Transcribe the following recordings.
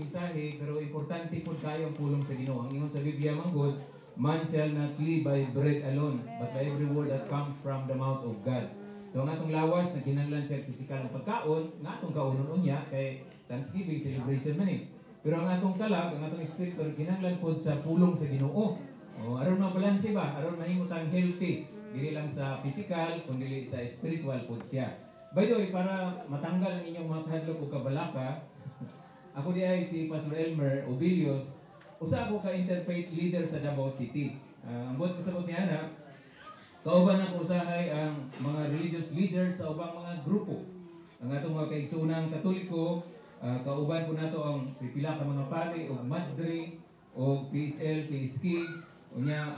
mensahe pero importante po kayo ang pulong sa Ginoo. Ang ingon sa Biblia manggod, man shall not live by bread alone, but by every word that comes from the mouth of God. So ang atong lawas na kinahanglan sa pisikal ng pagkaon, nga atong kaunon unya kay Thanksgiving celebration man eh. Pero ang atong kalag, ang atong espiritu kinahanglan pod sa pulong sa Ginoo. O aron mabalanse ba? Aron mahimutang healthy. Dili lang sa physical, kundi sa spiritual pod siya. By the way, para matanggal ang inyong mga kahadlok o kabalaka, ako di ay si Pastor Elmer Obilios, usa ako ka-interfaith leader sa Davao City. Ang buot kasabot niya na, kauban ako usahay ang mga religious leaders sa ubang mga grupo. Ang atong mga kaigsuunang Katoliko, kauban po nato ang pipila ka mga pari o madre o PSL, PSK. Unya,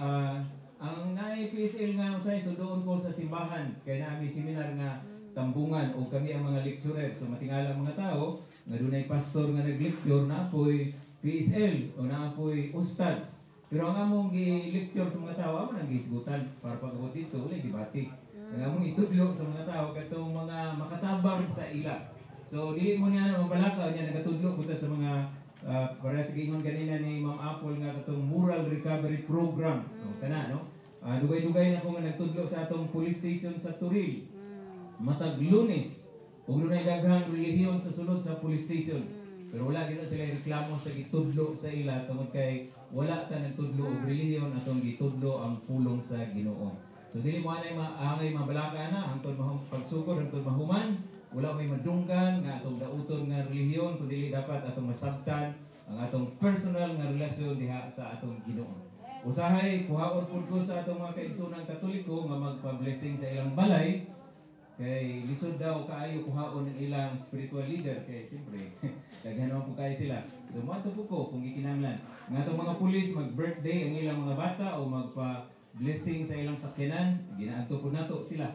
ang naay PSL nga usay sudoon ko sa simbahan kay naami seminar nga tambungan o kami ang mga lecturer. So matingala mga tao nga dunay pastor nga nag-lecture na apoy PSL o na apoy ustads. Pero ang among gi-lecture sa mga tao amo nang gisgutan para pag-abot dito uli debate. Ang among itudlo sa mga tao katong mga makatabang sa ila. So dili mo niya mabalaka niya nagatudlo punta sa mga para sa gingon kanina ni Ma'am Apple nga katong moral recovery program. So kana no. Dugay-dugay na ko nga nagtudlo sa atong police station sa Turil. Matag Lunes, kung dunay daghang relihiyon sa sulod sa police station. Pero wala gina sila reklamo sa gitudlo sa ila tungod kay wala ta nagtudlo og relihiyon atong gitudlo ang pulong sa Ginoo. So dili mo anay maangay mabalaka na hangtod pagsugod hangtod mahuman, wala may madunggan nga atong dauton nga relihiyon kundi dapat atong masabtan ang atong personal nga relasyon diha sa atong Ginoo. Usahay kuhaon pud ko sa atong mga kaigsoonang Katoliko nga magpa-blessing sa ilang balay. Kay lisod daw kaayo kuhaon ng ilang spiritual leader kay siyempre daghan po kayo sila. So mato po ko kung gikinahanglan nga atong mga pulis mag-birthday ang ilang mga bata o magpa-blessing sa ilang sakyanan, ginaadto po nato sila.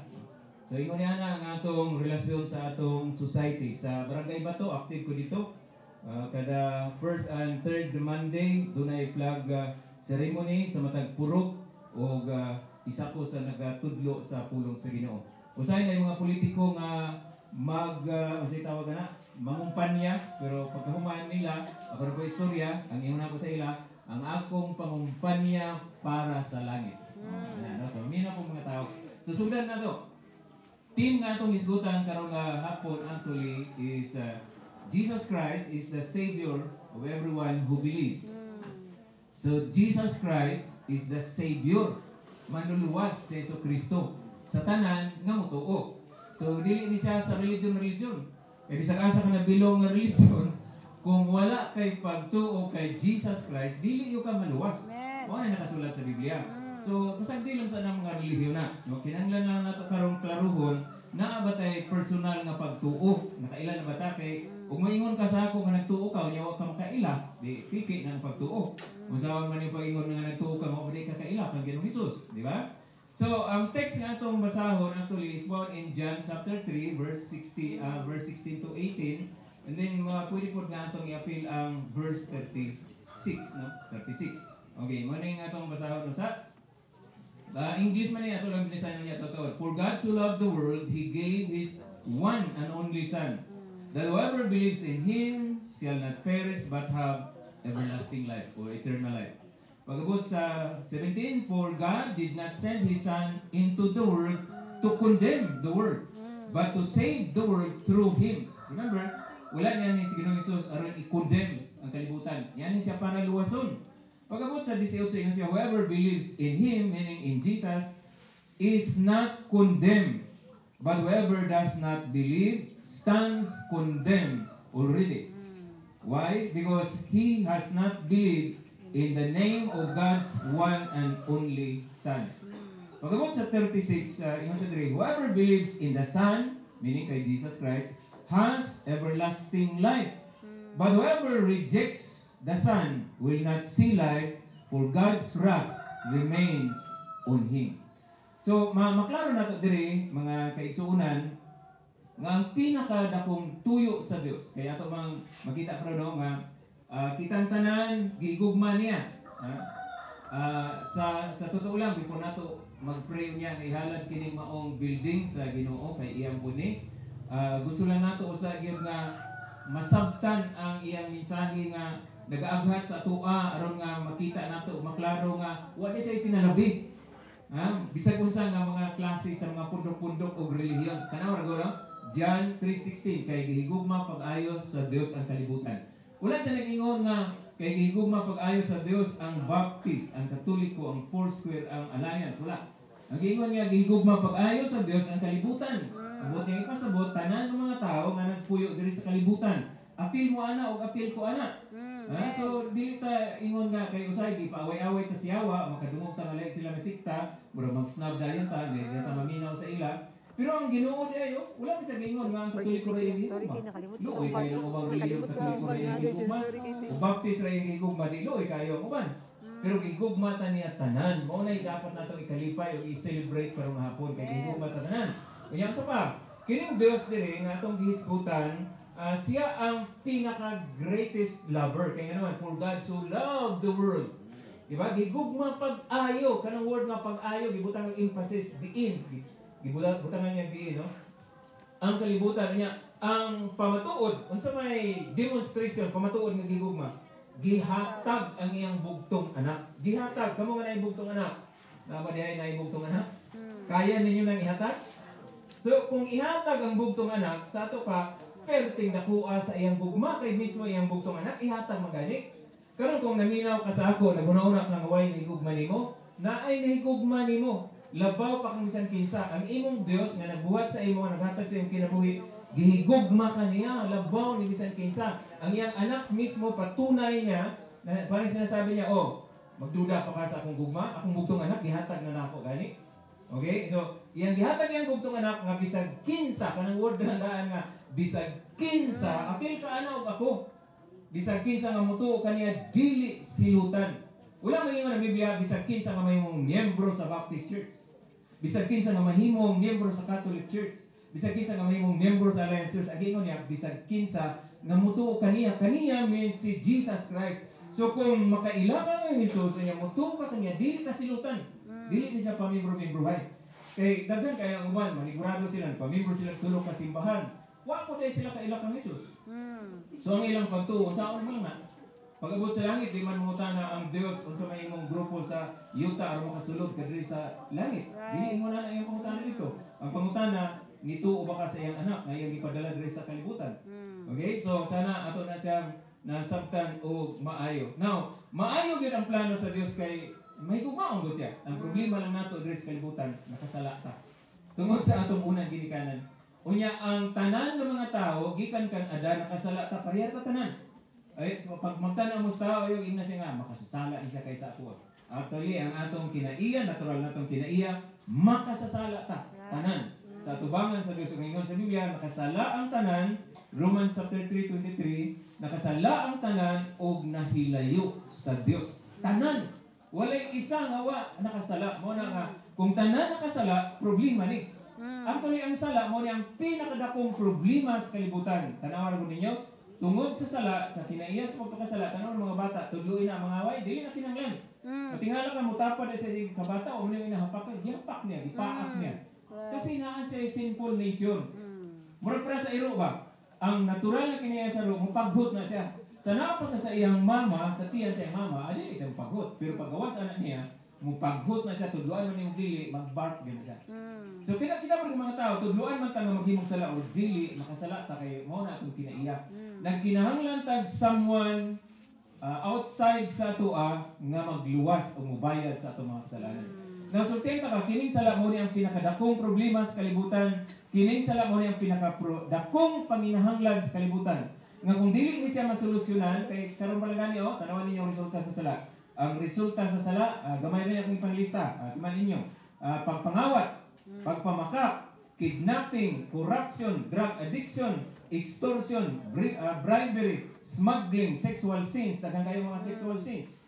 So ingon niya na ang atong relasyon sa atong society. Sa Barangay Bato, active ko dito. Kada first and third Monday dunay flag ceremony sa matag purok o isa ko sa nagatudlo sa pulong sa Ginoo. Usahay na yung mga politiko nga masay tawag na, mangumpanya, pero pagkahumaan nila, ako na po istorya, ang iyon ako sa ila, ang akong pangumpanya para sa langit. So, mina po mga tao. Susundan na to. Team nga itong isgutan karong hapon actually is Jesus Christ is the Savior of everyone who believes. So, Jesus Christ is the Savior. Manluluwas si Yesu Kristo sa tanan nga mutuo. So dili ni siya sa religion. Kay bisag asa ka nabilong nga religion, kung wala kay pagtuo kay Jesus Christ, dili yo ka maluwas. O ay nakasulat sa Biblia. So pasagdi lang sa nang mga relihiyon na. No, kinahanglan lang nato karong klaruhon na batay personal nga pagtuo. Nakailan na bata kay kung maingon ka sa ako nga nagtuo ka, unya wa ka makaila, di piki nang pagtuo. Kung saan man yung pag-ingon nga nagtuo ka, mao di ka kaila kang Ginoong Hesus, di ba? So, ang text nga itong basahon actually is found in John chapter 3, verse 16 to 18. And then, pwede po nga itong i-appeal ang verse 36, no? 36. Okay, muna yung itong basahon sa English man niya, ito lang binisan niya ito. For God so loved the world, He gave His one and only Son, that whoever believes in Him shall not perish but have everlasting life or eternal life. Pagabot sa 17, for God did not send His Son into the world to condemn the world, but to save the world through Him. Remember, wala niya ni si Ginoong Hesus aron i-condemn ang kalibutan. Yan siya para luwason. Pagabot sa 18, yun siya, whoever believes in Him, meaning in Jesus, is not condemned. But whoever does not believe stands condemned already. Why? Because he has not believed in the name of God's one and only Son. Pagabot sa 36, whoever believes in the Son, meaning kay Jesus Christ, has everlasting life. But whoever rejects the Son will not see life, for God's wrath remains on him. So, maklaro na ito diri, mga kaigsuunan, nga ang pinakadakong tuyo sa Dios. Kaya ito makita ko no, nga kitang tanan, gigugma niya. Sa totoo lang, before nato mag-pray niya, ihalad kining maong building sa Ginoo kay iyang buni. Gusto lang nato usa gyud nga masabtan ang iyang mensahe nga nagaaghat sa atua aron nga makita nato maklaro nga wa di say pinalabi. Bisag unsa nga mga klase sa mga pundok-pundok o relihiyon. Tanaw ra guro John 3:16 kay gihigugma pag-ayo sa Dios ang kalibutan. Wala siya nag-ingon nga kay gihigugma pag-ayo sa Dios ang Baptist, ang Katoliko, ang Foursquare, ang Alliance. Wala. Ang ingon nga gihigugma pag-ayo sa Dios ang kalibutan. Ang nga pasabot tanan ng mga tao nga nagpuyo diri sa kalibutan. Apil mo ana o apil ko ana. So dili ta ingon nga kay usay di paaway-away ta siyawa, makadungog ta nga sila na sikta, mura mag-snub dayon ta, di ta maminaw sa ila. Pero ang Ginoo di ayo, wala mi sa gingon nga ang Katoliko ra yung higugma. Luoy kayo ng ubang relihiyon Katoliko ra yung higugma. O Baptist ra yung higugma, di luoy kayo uban. Pero gigugma ta niya tanan. Mao nay dapat nato ikalipay o i-celebrate karong hapon kay gigugma ta tanan. Unya sa pa, kining Dios diri nga atong gihisgutan, siya ang pinaka-greatest lover. Kaya naman, for God so loved the world. Diba? Gigugma pag-ayo. Kanang word nga pag-ayo, gibutang ang emphasis, diin. Gibutangan niya diin, no? Ang kalibutan niya, ang pamatuod, unsa may demonstration, pamatuod nga gigugma, gihatag ang iyang bugtong anak. Gihatag, kamo nga na bugtong anak. Namadihay na bugtong anak? Kaya ninyo nang ihatag? So, kung ihatag ang bugtong anak, sa ato pa, perting nakuha sa iyang bugma, kay mismo iyang bugtong anak, ihatag magani. Karon kung naminaw ka sa ako, nagunauna ka ng away na higugma nimo, na ay nahigugma nimo, labaw pa kang bisan kinsa, ang imong Dios nga nagbuhat sa imo, naghatag sa iyong kinabuhi, gihigugma ka niya, labaw ni bisan kinsa. Ang iyang anak mismo, patunay niya, na, parang sinasabi niya, magduda pa ka sa akong gugma, akong bugtong anak, gihatag na nako gani. Okay? So, iyang gihatag niyang bugtong anak, nga bisag kinsa, kanang word na nga, bisag kinsa, apil ka ana og ako. Bisag kinsa nga mutuo kaniya dili silutan. Wala mahimong ang Biblia bisag kinsa nga mahimong miyembro sa Baptist Church. Bisag kinsa nga mahimong miyembro sa Catholic Church. Bisag kinsa nga mahimong miyembro sa Alliance Church. Agi niya bisag kinsa nga mutuo kaniya. Kaniya means si Jesus Christ. So kung makaila ka ng Jesus, niya mutuo ka kaniya dili ka silutan. Dili ni siya pamembro-membrohay. Kay daghan kay ang uban manigurado sila pamembro sila tulo ka simbahan. Wa po dahil sila kaila kang Jesus. So ang ilang pagtuon, saan mo lang na? Pag-abot sa langit, di man mungutan na ang Diyos unsa may imong grupo sa yuta o makasulod kadiri sa langit. Dili ingon na iyang pangutana dito. Ang pangutana, nituo ba ka sa iyang anak na iyang ipadala diri sa kalibutan? Okay? So sana ato na siyang nasabtan o maayo. Now, maayo gyud ang plano sa Dios kay may gumaon gud siya. Ang problema lang nato diri sa kalibutan, nakasala ta. Tungod sa atong unang ginikanan. Unya ang tanan ng mga tao gikan kan Adan nakasala ta pareha ta tanan. Ay pag magtan-aw mo sa tao ayo ina siya nga makasasala siya kaysa ato. Actually ang atong kinaiya, natural natong kinaiya, makasasala ta tanan. Sa atubangan sa Dios ngayon sa Biblia nakasala ang tanan, Romans chapter 3:23, nakasala ang tanan og nahilayo sa Dios. Tanan, walay isa nga wa nakasala. Mo na nga kung tanan nakasala, problema ni. Actually, ang sala mo ni ang pinakadakong problema sa kalibutan. Tanawan ko ninyo, tungod sa sala, sa kinaiya sa pagkakasala, tanawan mga bata, tudluin na mga away, dili na kinanglan. Matingala ka, mutapad sa kabata, o muna yung inahapak ka, gihapak niya, gipaak niya. Kasi naa siya sinful nature. Murag para sa iro ba? Ang natural na kinaiya sa iro, mupaghot na siya. Sa napasa sa iyang mama, sa tiyan sa iyang mama, adili siya mupaghot. Pero paggawas anak niya, mupaghot na siya, tudluan mo niyong dili, mag-bark din siya. So kita mo mga tao, tudluan man ta nga maghimong sala o dili, makasala ta kayo, mao na atong kinaiya. Nagkinahanglan tag someone outside sa atoa nga magluwas o mubayad sa atong mga kasalanan. Now, sultihan ka, kining sala mo ni ang pinakadakong problema sa kalibutan, kining sala mo ni ang pinakadakong panginahanglan sa kalibutan. Nga kung dili ni siya masolusyonan, kay karon palagani tanawan ninyo ang resulta sa sala. Ang resulta sa sala, gamay rin akong panglista, timan ninyo. Pagpangawat, pagpamakak, kidnapping, corruption, drug addiction, extortion, bribery, smuggling, sexual sins, agang kayo mga sexual sins.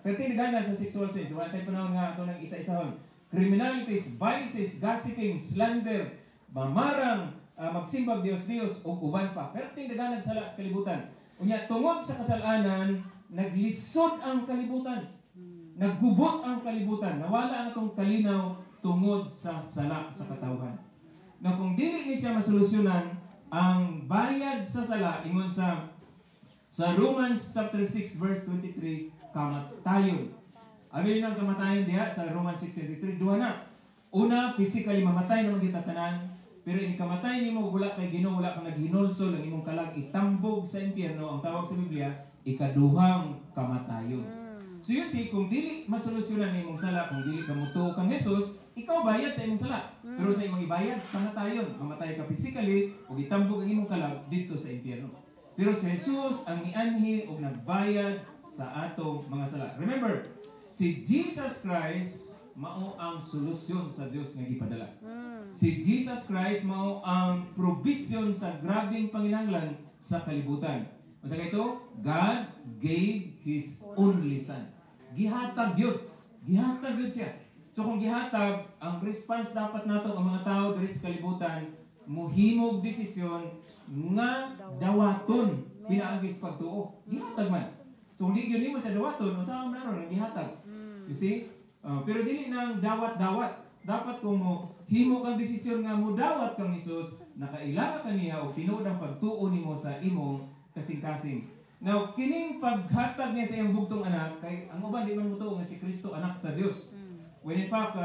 Pero tinigana sa sexual sins, wala tayo panahon nga ito ng isa-isahon. Criminalities, vices, gossiping, slander, mamarang, magsimbag Diyos-Diyos, o uban pa. Pero tinigana sa kalibutan. Unya, tungod sa kasalanan, naglisod ang kalibutan. Naggubot ang kalibutan. Nawala ang itong kalinaw tungod sa sala sa katawhan. Na kung dili ni siya masolusyonan, ang bayad sa sala ingon sa Romans chapter 6 verse 23 kamatayon. Abi nang kamatayon diha sa Romans 6:23 duha na. Una, physically mamatay naman kita tanan, pero ini kamatay nimo wala kay Ginoo, wala kang naghinulsol ang imong kalag itambog sa impyerno, ang tawag sa Biblia ikaduhang kamatayon. So you see, kung dili masolusyonan ni imong sala, kung dili ka mutuo kang Jesus, ikaw bayad sa imong sala. Pero sa imong ibayad, kamatayon. Mamatay ka physically, o itambog ang imong kalag dito sa impyerno. Pero si Jesus ang nianhi o nagbayad sa atong mga sala. Remember, si Jesus Christ mao ang solusyon sa Dios nga gipadala. Si Jesus Christ mao ang provision sa grabing panginahanglan sa kalibutan. Unsa kay ito? God gave His only Son. Gihatag yun. Gihatag yun siya. So kung gihatag, ang response dapat nato ang mga tao diri sa kalibutan, muhimog desisyon nga dawaton pinaagis pagtuo. Gihatag man. So hindi yun mo sa dawaton, unsa man naron ang gihatag. You see? Pero dili nang dawat-dawat. Dapat kung mo himo kang desisyon nga mo dawat kang Hesus, nakaila ka kaniya o tinuod ang pagtuo nimo sa imong kasing-kasing. Now, kining paghatag niya sa iyang bugtong anak, kay ang uban di man mutuo nga si Kristo anak sa Dios. When in fact,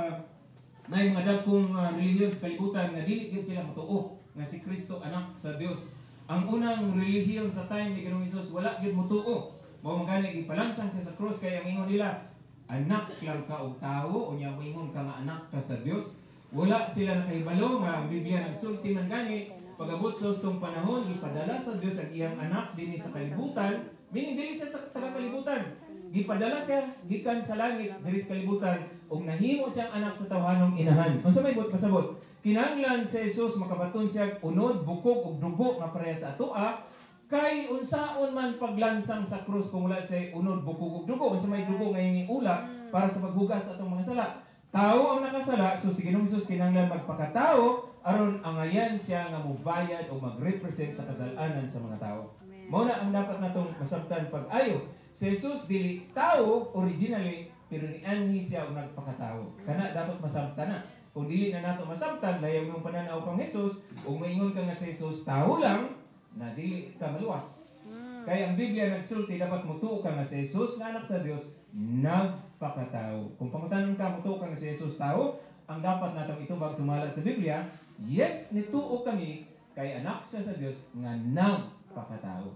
may mga dagkong relihiyon sa kalibutan nga dili gyud sila mutuo nga si Kristo anak sa Dios. Ang unang relihiyon sa time ni Ginoong Hesus wala gyud mutuo. Mao man gani ipalansang siya sa krus kay ang ingon nila, anak lang ka og tawo, unya moingon ka nga anak ka sa Dios. Wala sila nakahibalo nga ang Biblia nagsulti man gani pag-abot sa hustong panahon gipadala sa Dios ang iyang anak dinhi sa kalibutan, meaning dili siya sa taga-kalibutan. Gipadala siya gikan sa langit diri sa kalibutan ug nahimo siyang anak sa tawhanong inahan. Unsa may pasabot? Kinahanglan si Jesus makabaton siya unod, bukog ug dugo nga pareha sa atoa. Kay unsaon man paglansang sa krus kung wala siya unod, bukog ug dugo, unsa may dugo nga iniula para sa paghugas sa atong mga sala. Tao ang nakasala, so si Ginoong Hesus kinahanglan magpakatao aron angayan siya nga mobayad o mag-represent sa kasalanan sa mga tao. Mao na ang dapat natong masabtan pag-ayo. Si Jesus dili tao originally, pero nianhi siya og nagpakatao. Kana dapat masabtan na. Kung dili na nato masabtan, layaw yung pananaw kang Jesus, ug maingon ka nga si Jesus tao lang, na dili ka maluwas. Kaya ang Biblia nagsulti dapat mutuo ka nga si Jesus nga anak sa Dios nagpakatao. Kung pangutanon ka mutuo ka nga si Jesus tao, ang dapat natong itubag sumala sa Biblia, yes, nituo kami kay anak siya sa Dios nga nagpakatao.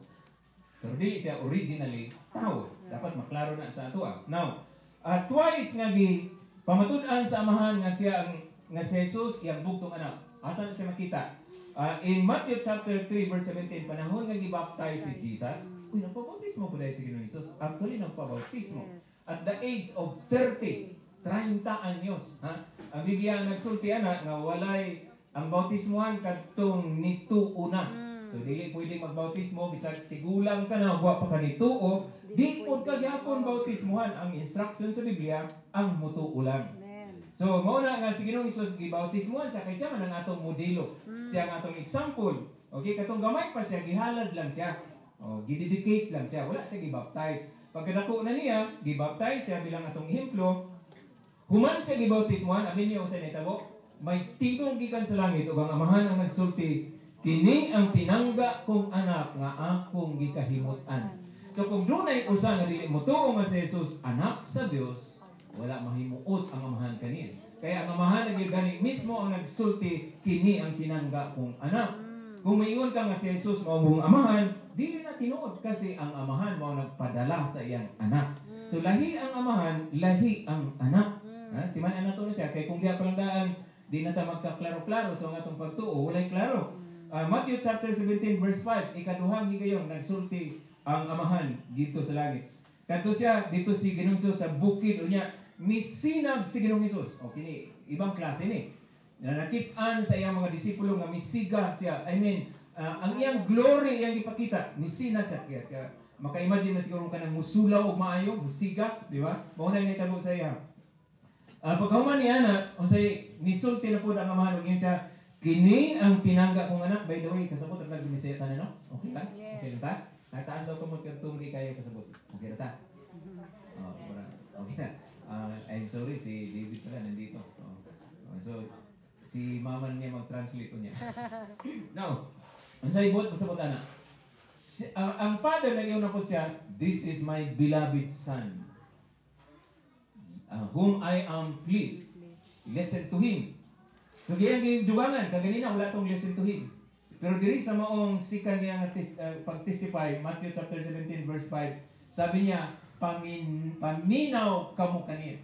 Pero dili siya originally tao. Dapat maklaro na sa ato. Now, twice nga pamatud-an sa amahan nga siya nga si Jesus iyang bugtong anak. Asa na siya makita? In Matthew chapter 3 verse 17, panahon nga gibaptize si Jesus, nagpabautismo po dahil si Ginoong Hesus. Actually, nagpabautismo. At the age of 30 anyos. Ang Biblia nagsulti ana nga walay ang bautismuhan kadtong nituuna. So dili pwede magbautismo bisag tigulang ka na wa pa ka nituo, di pod ka gyapon bautismuhan. Ang instruction sa Biblia ang mutuo lang. So mao na nga si Ginoong Hesus gibautismuhan siya kay siya man ang atong modelo. Siya ang atong example. Okay, katong gamay pa siya gihalad lang siya. Gidedicate lang siya, wala siya gibaptize. Pagkadako na niya, gibaptize siya bilang atong ehemplo. Human siya gibautismuhan, amin niyo sa nitabo, may tigong gikan sa langit ug ang amahan ang nagsulti, kini ang pinangga kong anak nga akong gikahimutan. So kung dunay usa nga dili motuo nga si Jesus anak sa Dios, wala mahimuot ang amahan kaniya. Kaya ang amahan na gani mismo ang nagsulti, kini ang pinangga kong anak. Kung maingon ka nga si Jesus mao mong amahan, dili na tinuod kasi ang amahan mao nagpadala sa iyang anak. So lahi ang amahan, lahi ang anak. Timan na to na siya kay kung diha palandaan di na ta magkaklaro-klaro so ang atong pagtuo walay klaro. Matthew chapter 17 verse 5, ikaduhang higayon nagsulti ang amahan dito sa langit. Kadto siya dito si Ginoong Hesus sa bukid unya misinag si Ginoong Hesus. Okay, ibang klase ni. Nakit-an sa iyang mga disipulo nga misiga siya. I mean, ang iyang glory iyang ipakita, misinag siya. Kaya maka-imagine na siguro ka ng musulaw o maayo, musiga, di ba? Mauna yung itabo sa iya. Pagkahuman ni Ana, unsay nisulti na po ang amahan, huwag yun siya, kini ang pinangga kong anak. By the way, kasabot ang nag-binisaya na, no? Okay lang? Okay na ta? Nagtaas daw kamot kartong di kayo kasabot. Okay na ta? Okay na. I'm sorry, si David pala nandito. So, si mama niya mag-translate ko niya. Now, Ang sa ibot, pasabot ana. Ang Father nag-iyon na po siya, this is my beloved Son, whom I am pleased. Listen to Him. So, gayang duwangan, kaganina, wala tong listen to Him. Pero diri sa maong sikan niya pag-testify, Matthew chapter 17, verse 5, sabi niya, paminaw kamo kaniya.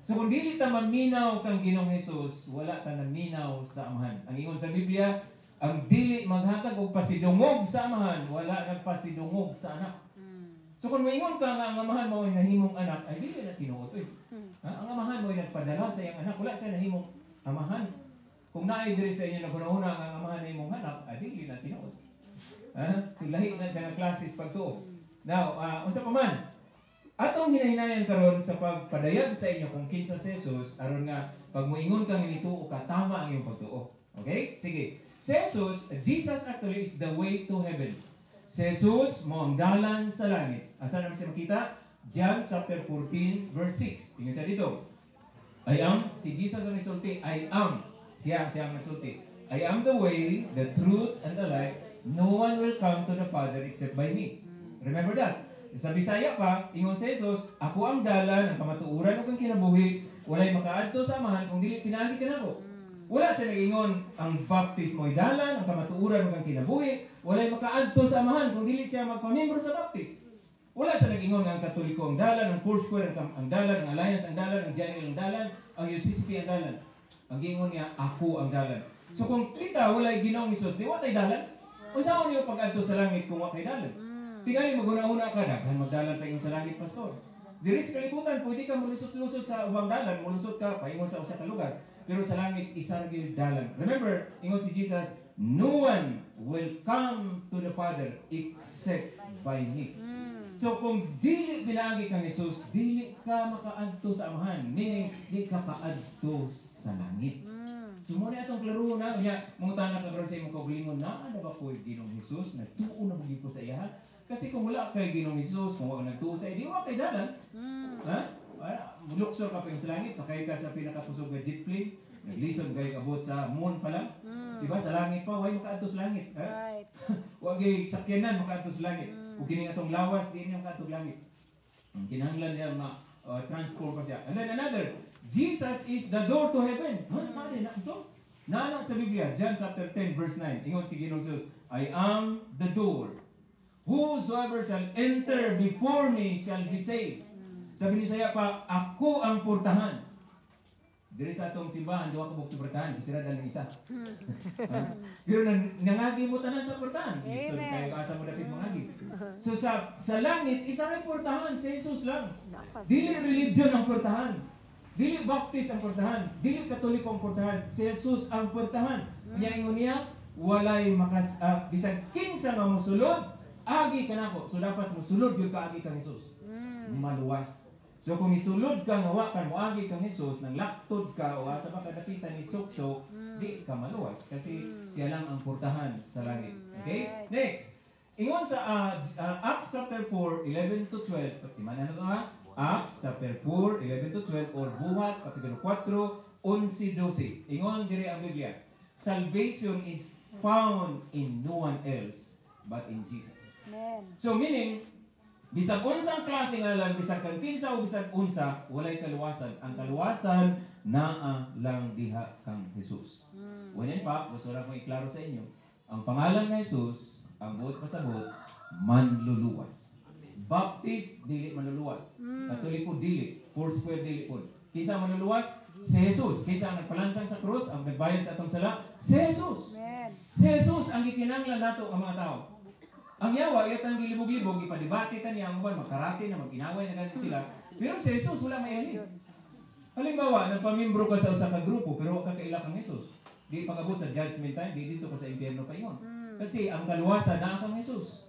So kung dili ta maminaw kang Ginoong Hesus, wala ta naminaw sa Amahan. Ang ingon sa Biblia, ang dili maghatag og pasidungog sa Amahan, wala nagpasidungog sa anak. So kung maingon ka nga ang Amahan mo ay nahimong anak, ay dili na tinuod. Ang Amahan mo ay nagpadala sa iyang anak, wala siya nahimong Amahan. Kung naay diri sa inyo na gunahuna ang Amahan na imong anak, ay dili na tinuod. So lahi na siya ng klases pagtuo. Now, unsa pa man, atong hinahinayan karon sa pagpadayag sa inyo kung kinsa si Jesus aron nga pag moingon kang nituo ka tama ang iyong pagtuo. Okay? Sige. Si Jesus actually is the way to heaven. Si Jesus mo ang dalan sa langit. Asa naman siya makita? John chapter 14 verse 6. Tingnan siya dito. Si Jesus ang nagsulti, I am. Siya ang nagsulti. I am the way, the truth, and the life. No one will come to the Father except by me. Remember that? Sa Bisaya pa, ingon sa Jesus, ako ang dalan, ang kamatuuran o kang kinabuhi, walay makaadto sa Amahan kung dili pinaagi ka nako. Wala siya nag-ingon, ang baptismo ay dalan, ang kamatuuran o kang kinabuhi, walay makaadto sa Amahan kung dili siya magpamembro sa baptis. Wala siya nag-ingon nga ang Katoliko ang dalan, ang Foursquare ang dalan, ang Alliance ang dalan, ang GIL ang dalan, ang UCCP ang dalan. Ang ingon niya, ako ang dalan. So kung kita walay Ginoong Hesus, di watay dalan? Unsa mo niyo pag-adto sa langit kung watay dalan? Tingali maguna-una ka, daghan magdalan pa sa langit, pastor. Diri sa kalibutan, pwede ka mulusot-lusot sa ubang dalan, mulusot ka, paingon sa usa ka lugar. Pero sa langit, isa gyud dalan. Remember, ingon si Jesus, no one will come to the Father except by me. So kung dili binaagi kang Jesus, dili ka makaadto sa Amahan. Meaning, di ka paadto sa langit. Sumuni atong klaro na, mungutana ka karon sa imong kaugalingon na, ano ba po Ginoong Jesus? Nagtuo na mo gid ko sa iya. Kasi kung wala kay Ginoong Hesus, kung wala nagtuo sa iyo, di wala kay dalan. Luksor ka pa yung sa langit, sakay ka sa pinakapusog na jet plane, naglisod kayo abot sa moon pa lang. Diba? Sa langit pa, huwag makaadto sa langit. Right. Huwag yung sakyanan makaadto sa langit. Kung kining atong lawas, di niya makaadto sa langit. Kinahanglan niya ma-transform pa siya. And then another, Jesus is the door to heaven. So, naana sa Biblia, John chapter 10 verse 9, ingon si Ginoong Hesus, I am the door. Whosoever shall enter before me shall be saved. Sabi ni Isaiah pa, ako ang portahan. Diri sa atong simbahan, duha ka bukti portahan, isiradan ng isa. Pero nangagi mo tanan sa portahan. So, kayo kaasa mo dapit mangagi. So sa langit, isa rin portahan, si Jesus lang. Dili religion ang portahan. Dili baptist ang portahan. Dili katoliko ang portahan. Si Jesus ang portahan. Kanya ingon niya, walay bisag kinsa nga mosulod, agi ka nako. So dapat mosulod yun ka agi kang Jesus. Maluwas. So kung isulod ka nga wa kan moagi kang Jesus, nang laktod ka o asa ba kadapitan ni Sukso, di ka maluwas kasi siya lang ang portahan sa langit. Okay? Next. Ingon sa Acts chapter 4, 11 to 12. Patimanan na ito ha? Acts chapter 4, 11 to 12 or Buhat, kapitulo 4, 11, 12. Ingon diri ang Biblia. Salvation is found in no one else but in Jesus. Amen. So meaning, bisag unsang klase nga lang, bisag kang kinsa o bisag unsa, walay kaluwasan. Ang kaluwasan naa lang diha kang Jesus. When in fact, gusto lang ko iklaro sa inyo, ang pangalan ng Jesus, ang buot pasabot, manluluwas. Baptist, dili manluluwas. Katoliko, dili. Foursquare, dili po. Kisa manluluwas? Si Jesus. Kisa ang nagpalansang sa krus, ang nagbayad sa atong sala? Si Jesus. Amen. Si Jesus ang gikinanglan nato ang mga tao. Ang yawa, iyatang gilibog-libog, ipadibati ka niya, ang uban, magkarate na, mag-inaway na ganit sila. Pero si Jesus, wala may alin. Halimbawa, nagpamimbro ka sa usa ka grupo, pero wag ka kaila kang Jesus. Di pag-abot sa judgment time, di dito ka sa impyerno pa yun. Kasi ang kaluwasan na kang Jesus.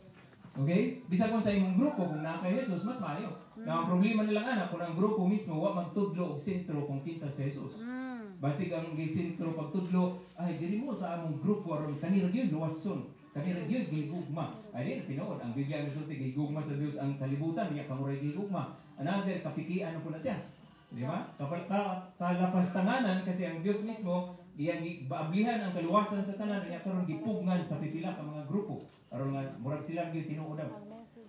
Okay? Bisa kung sa imong grupo, kung naa kay Jesus, mas maayo. Na ang problema nilang anak, kung ang grupo mismo, wa magtudlo o sentro kung kinsa si Jesus. Basig ang gisentro pagtudlo, ay, diri mo sa among grupo, aron kanira yun, luwason. Kanira yun, gihigugma. Ay, din, pinood. Ang Biblia ang resulti, gihigugma sa Diyos ang kalibutan, niya kamuray gihigugma. Another, kapikian po na siya. Di ba? Kalapastanganan, kasi ang Diyos mismo, iyang baablihan ang kaluwasan sa tanan niya karon gipugnan sa pipila ka mga grupo aron nga murag sila gyud tinuod daw.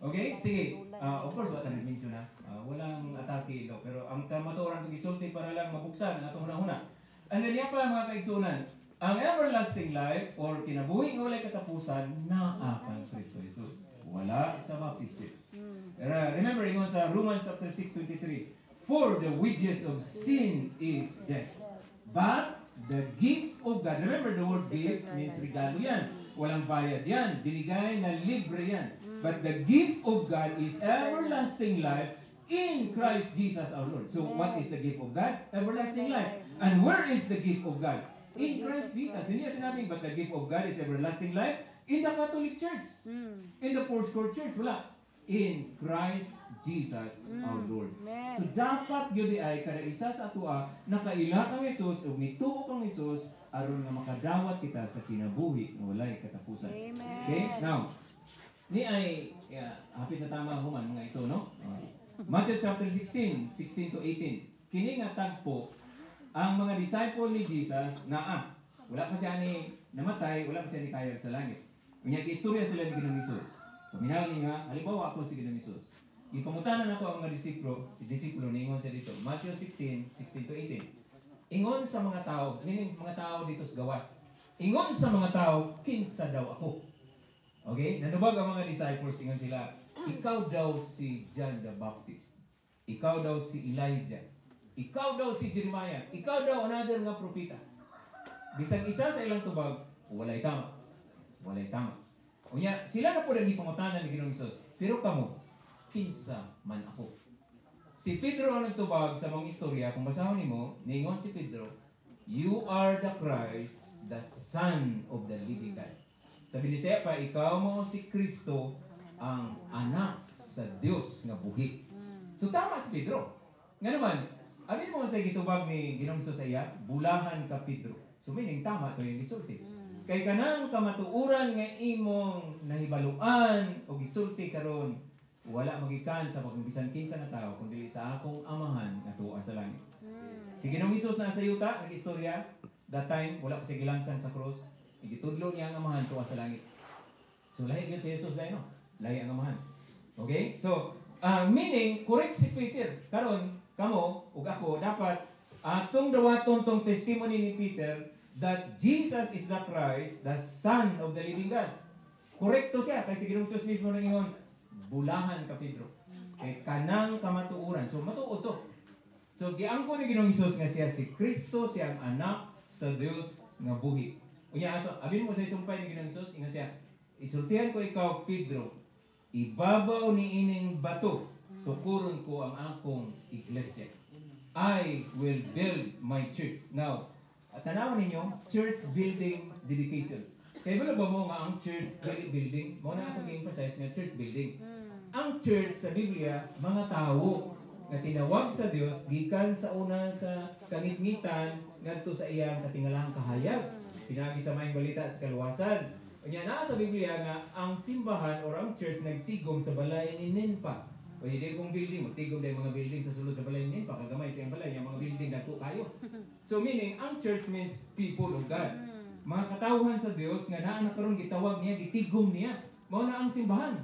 Okay? Sige. Of course, wala rin mention na. Walang atake daw. Pero ang kamatuoran itong isulti para lang mabuksan ang atong una-una. And then yan pala mga kaigsunan, ang everlasting life or kinabuhi nga walay katapusan naa kang Kristo Jesus. Wala sa baptisms. Remember, ingon sa Romans chapter 6:23, for the wages of sin is death. But the gift of God, remember the word gift means regalo yan. Walang bayad yan. Binigay na libre yan. But the gift of God is everlasting life in Christ Jesus our Lord. So what is the gift of God? Everlasting life. And where is the gift of God? In Christ Jesus. Hindi sinabing, but the gift of God is everlasting life in the Catholic Church. In the Foursquare Church. Wala. In Christ Jesus our Lord. So dapat yun ay kada isa sa atua nakaila kang Jesus o mituo kang Jesus aron nga makadawat kita sa kinabuhi nga walay katapusan. Okay? Now, ni ay hapit na tama human mga iso, no? Matthew chapter 16 to 18. Kini nga tagpo ang mga disciple ni Jesus na wala pa siya ni namatay, wala pa siya ni kayag sa langit. Unya istorya sila ni Ginoong Hesus. Paminaw ni nga, halimbawa ako si Ginoong Hesus. Ipamutanan ako ang mga disipulo ningon sa dito. Matthew 16 to 18. Ingon sa mga tao, mga tao dito sa gawas. Ingon sa mga tao, kinsa daw ako. Okay? Nanubag ang mga disciples, ingon sila, ikaw daw si John the Baptist. Ikaw daw si Elijah. Ikaw daw si Jeremiah. Ikaw daw another nga propeta. Bisag isa sa ilang tubag, walay tama. Walay tama. Unya, sila na po nang ipangutanan ni Ginoong Hesus. Pero kamo, kinsa man ako. Si Pedro ang nagtubag sa mga istorya, kung basahon nimo, ningon si Pedro, you are the Christ, the Son of the living God. Sabi ni Siya pa, ikaw mo si Kristo, ang anak sa Diyos nga buhi. So tama si Pedro. Nga naman, amin mo sa gitubag ni Ginoong Hesus sa iya, bulahan ka Pedro. So meaning tama to yung gisulti. Kay kanang kamatuuran nga imong nahibaluan o gisulti karon, wala magikan sa pagbisan kinsa na tao kundi sa akong amahan nga tuwa sa langit. Si Ginoong Hesus na sa yuta, nag-istorya, that time wala pa siya gilansan sa cross, igitudlo niya ang amahan tuwa sa langit. So lahi gyud si Jesus dai no. Lahi ang amahan. Okay? So, meaning correct si Peter. Karon kamo ug ako dapat atong dawaton tong testimony ni Peter that Jesus is the Christ, the Son of the living God. Korrekto siya kay si Ginoong Hesus mismo nangingon, bulahan ka Pedro. Kay kanang kamatuuran. So matuod to. So giangko ni Ginoong Hesus nga siya si Kristo, siya ang anak sa Dios nga buhi. Unya ato, abin mo sa isumpay ni Ginoong Hesus, ingon siya, isultihan ko ikaw Pedro, ibabaw ni ining bato, tukuron ko ang akong iglesia. I will build my church. Now, tanaw ninyo, church building dedication. Kaya ba mo nga ang church building? Mo na itong emphasize nga church building. Ang church sa Biblia, mga tao na tinawag sa Dios gikan sa una sa kangitngitan ngadto sa iyang katingalahang kahayag. Pinagi sa maayong balita sa kaluwasan. Unya naa sa Biblia nga ang simbahan or ang church nagtigom sa balay ni Ninpa. O hindi kong building, magtigom dahil mga building sa sulod sa balay ni Ninpa, kagamay sa iyang balay, yung mga building dako kayo. So meaning, ang church means people of God. Mga katawhan sa Dios nga naa na karon gitawag niya, gitigom niya. Mao na ang simbahan.